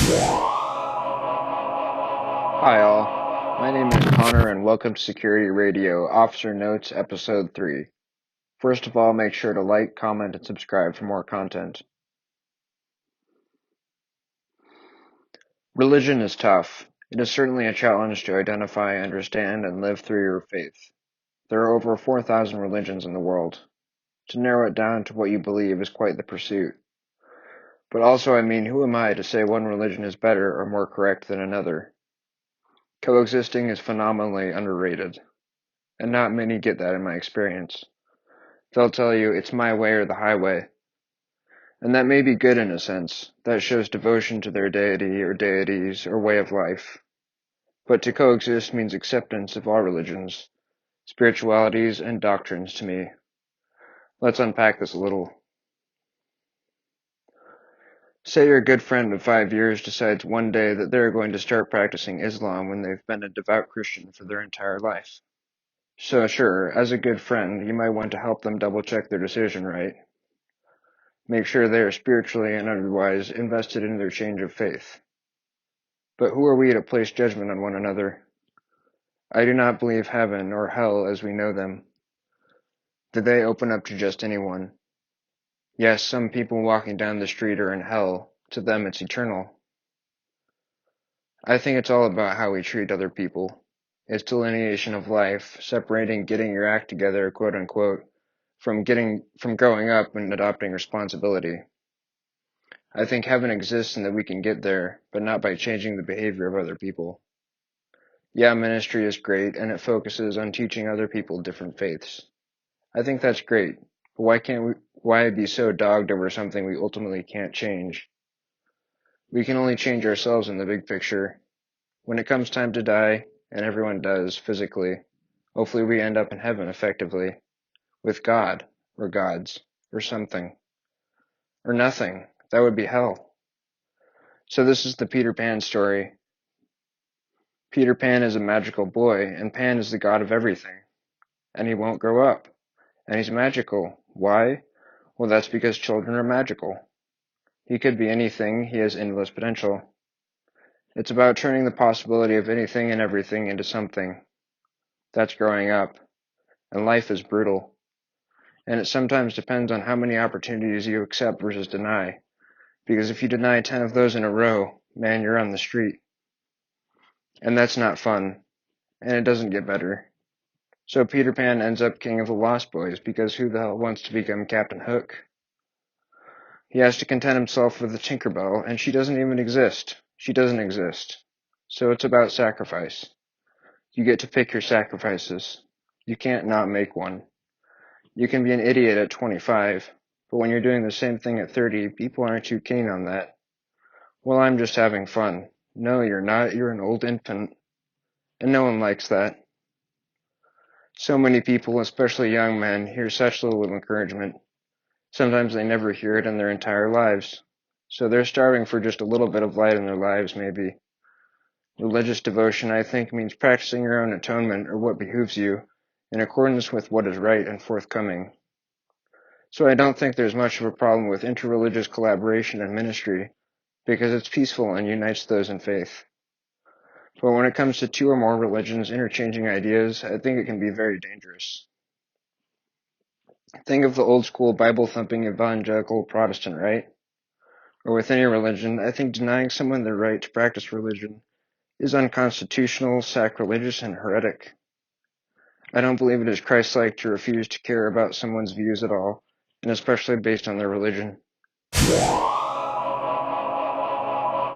Hi all, my name is Connor and welcome to Security Radio Officer Notes Episode 3. First of all, make sure to like, comment, and subscribe for more content. Religion is tough. It is certainly a challenge to identify, understand, and live through your faith. There are over 4,000 religions in the world. To narrow it down to what you believe is quite the pursuit. But also, who am I to say one religion is better or more correct than another? Coexisting is phenomenally underrated, and not many get that in my experience. They'll tell you it's my way or the highway. And that may be good in a sense. That shows devotion to their deity or deities or way of life. But to coexist means acceptance of all religions, spiritualities, and doctrines to me. Let's unpack this a little. Say your good friend of 5 years decides one day that they're going to start practicing Islam when they've been a devout Christian for their entire life. So sure, as a good friend, you might want to help them double-check their decision, right? Make sure they are spiritually and otherwise invested in their change of faith. But who are we to place judgment on one another? I do not believe heaven or hell as we know them. Do they open up to just anyone? Yes, some people walking down the street are in hell. To them it's eternal. I think it's all about how we treat other people. It's delineation of life, separating getting your act together, quote unquote, from growing up and adopting responsibility. I think heaven exists and that we can get there, but not by changing the behavior of other people. Yeah, ministry is great, and it focuses on teaching other people different faiths. I think that's great, but why be so dogged over something we ultimately can't change? We can only change ourselves in the big picture. When it comes time to die, and everyone does, physically, hopefully we end up in heaven effectively, with God, or gods, or something. Or nothing. That would be hell. So this is the Peter Pan story. Peter Pan is a magical boy, and Pan is the god of everything. And he won't grow up. And he's magical. Why? Well, that's because children are magical. He could be anything, he has endless potential. It's about turning the possibility of anything and everything into something. That's growing up. And life is brutal. And it sometimes depends on how many opportunities you accept versus deny. Because if you deny 10 of those in a row, man, you're on the street. And that's not fun. And it doesn't get better. So Peter Pan ends up king of the Lost Boys because who the hell wants to become Captain Hook? He has to content himself with the Tinkerbell, and she doesn't even exist. She doesn't exist. So it's about sacrifice. You get to pick your sacrifices. You can't not make one. You can be an idiot at 25, but when you're doing the same thing at 30, people aren't too keen on that. Well, I'm just having fun. No, you're not. You're an old infant. And no one likes that. So many people, especially young men, hear such little encouragement. Sometimes they never hear it in their entire lives. So they're starving for just a little bit of light in their lives, maybe. Religious devotion, I think, means practicing your own atonement or what behooves you, in accordance with what is right and forthcoming. So I don't think there's much of a problem with interreligious collaboration and ministry, because it's peaceful and unites those in faith. But when it comes to two or more religions interchanging ideas, I think it can be very dangerous. Think of the old school Bible-thumping evangelical Protestant, right? Or with any religion, I think denying someone their right to practice religion is unconstitutional, sacrilegious, and heretic. I don't believe it is Christ-like to refuse to care about someone's views at all, and especially based on their religion.